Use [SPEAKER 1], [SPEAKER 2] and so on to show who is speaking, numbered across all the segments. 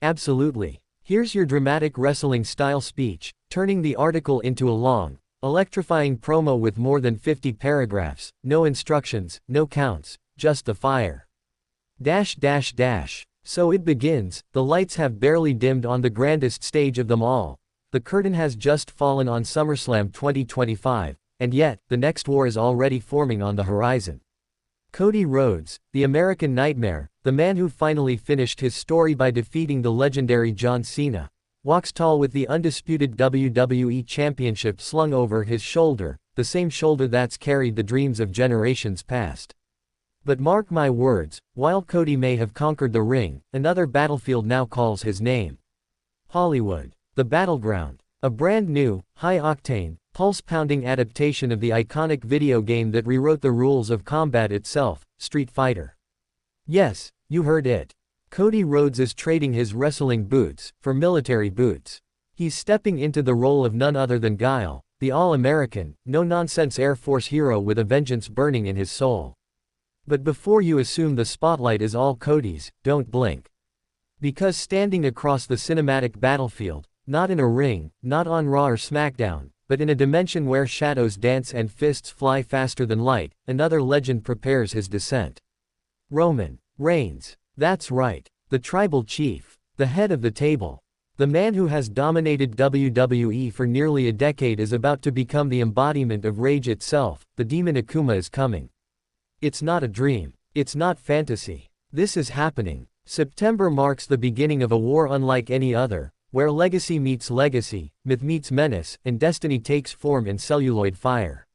[SPEAKER 1] Absolutely. Here's your dramatic wrestling-style speech, turning the article into a long, electrifying promo with more than 50 paragraphs, no instructions, no counts, just the fire. Dash dash dash. So it begins, the lights have barely dimmed on the grandest stage of them all. The curtain has just fallen on SummerSlam 2025, and yet, the next war is already forming on the horizon. Cody Rhodes, the American Nightmare, the man who finally finished his story by defeating the legendary John Cena, walks tall with the undisputed WWE Championship slung over his shoulder, the same shoulder that's carried the dreams of generations past. But mark my words, while Cody may have conquered the ring, another battlefield now calls his name. Hollywood. The battleground. A brand new, high-octane, pulse-pounding adaptation of the iconic video game that rewrote the rules of combat itself, Street Fighter. Yes, you heard it. Cody Rhodes is trading his wrestling boots for military boots. He's stepping into the role of none other than Guile, the all-American, no-nonsense Air Force hero with a vengeance burning in his soul. But before you assume the spotlight is all Cody's, don't blink. Because standing across the cinematic battlefield, not in a ring, not on Raw or SmackDown, but in a dimension where shadows dance and fists fly faster than light, another legend prepares his descent. Roman Reigns. That's right. The tribal chief. The head of the table. The man who has dominated WWE for nearly a decade is about to become the embodiment of rage itself. The demon Akuma is coming. It's not a dream. It's not fantasy. This is happening. September marks the beginning of a war unlike any other, where legacy meets legacy, myth meets menace, and destiny takes form in celluloid fire.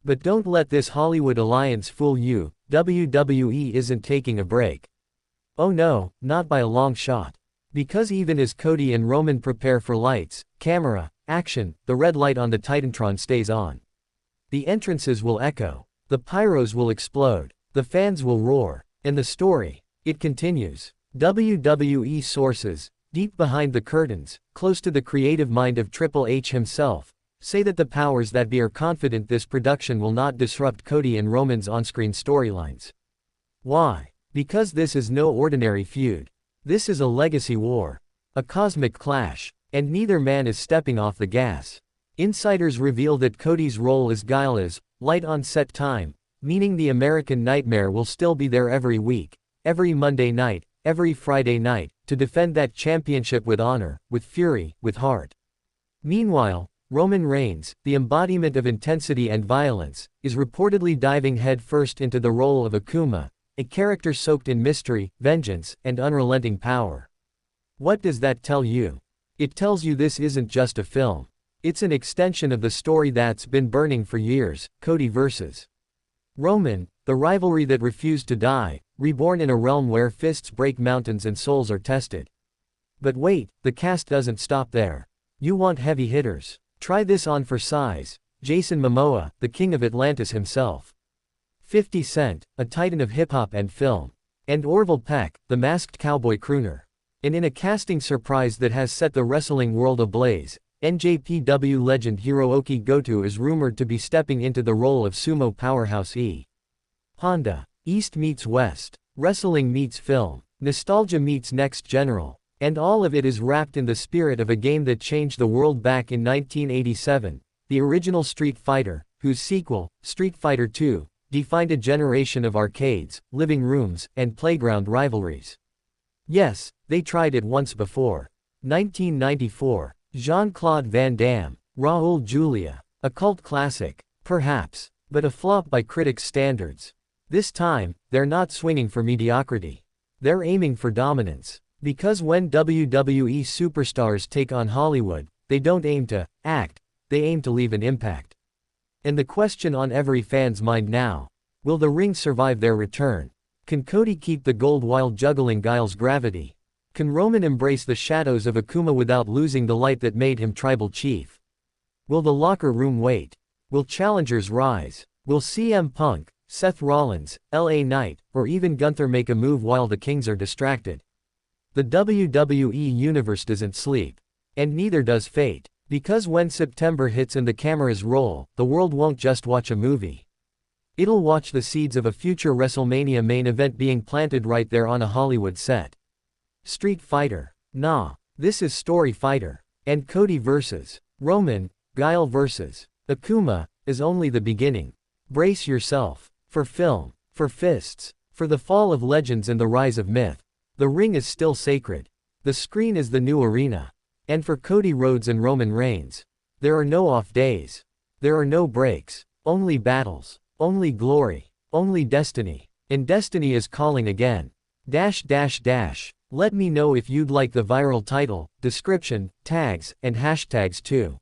[SPEAKER 1] But don't let this Hollywood alliance fool you, WWE isn't taking a break. Oh no, not by a long shot. Because even as Cody and Roman prepare for lights, camera, action, the red light on the Titantron stays on. The entrances will echo. The pyros will explode. The fans will roar. And the story, it continues. WWE sources, deep behind the curtains, close to the creative mind of Triple H himself, say that the powers that be are confident this production will not disrupt Cody and Roman's on-screen storylines. Why? Because this is no ordinary feud. This is a legacy war. A cosmic clash. And neither man is stepping off the gas. Insiders reveal that Cody's role as Guile is light on set time, meaning the American Nightmare will still be there every week, every Monday night, every Friday night, to defend that championship with honor, with fury, with heart. Meanwhile, Roman Reigns, the embodiment of intensity and violence, is reportedly diving headfirst into the role of Akuma, a character soaked in mystery, vengeance, and unrelenting power. What does that tell you? It tells you this isn't just a film. It's an extension of the story that's been burning for years, Cody vs. Roman, the rivalry that refused to die, reborn in a realm where fists break mountains and souls are tested. But wait, the cast doesn't stop there. You want heavy hitters? Try this on for size. Jason Momoa, the king of Atlantis himself. 50 Cent, a titan of hip-hop and film. And Orville Peck, the masked cowboy crooner. And in a casting surprise that has set the wrestling world ablaze, NJPW legend Hiroki Goto is rumored to be stepping into the role of sumo powerhouse E. Honda. East meets West. Wrestling meets film. Nostalgia meets Next General. And all of it is wrapped in the spirit of a game that changed the world back in 1987, the original Street Fighter, whose sequel, Street Fighter II, defined a generation of arcades, living rooms, and playground rivalries. Yes, they tried it once before. 1994. Jean-Claude Van Damme, Raul Julia. A cult classic, perhaps, but a flop by critics' standards. This time, they're not swinging for mediocrity. They're aiming for dominance. Because when WWE superstars take on Hollywood, they don't aim to act, they aim to leave an impact. And the question on every fan's mind now: will the ring survive their return? Can Cody keep the gold while juggling Guile's gravity? Can Roman embrace the shadows of Akuma without losing the light that made him tribal chief? Will the locker room wait? Will challengers rise? Will CM Punk, Seth Rollins, LA Knight, or even Gunther make a move while the Kings are distracted? The WWE universe doesn't sleep. And neither does fate. Because when September hits and the cameras roll, the world won't just watch a movie. It'll watch the seeds of a future WrestleMania main event being planted right there on a Hollywood set. Street Fighter. Nah, this is Story Fighter. And Cody versus Roman, Guile versus Akuma, is only the beginning. Brace yourself. For film. For fists. For the fall of legends and the rise of myth. The ring is still sacred. The screen is the new arena. And for Cody Rhodes and Roman Reigns, there are no off days. There are no breaks. Only battles. Only glory. Only destiny. And destiny is calling again. Let me know if you'd like the viral title, description, tags, and hashtags too.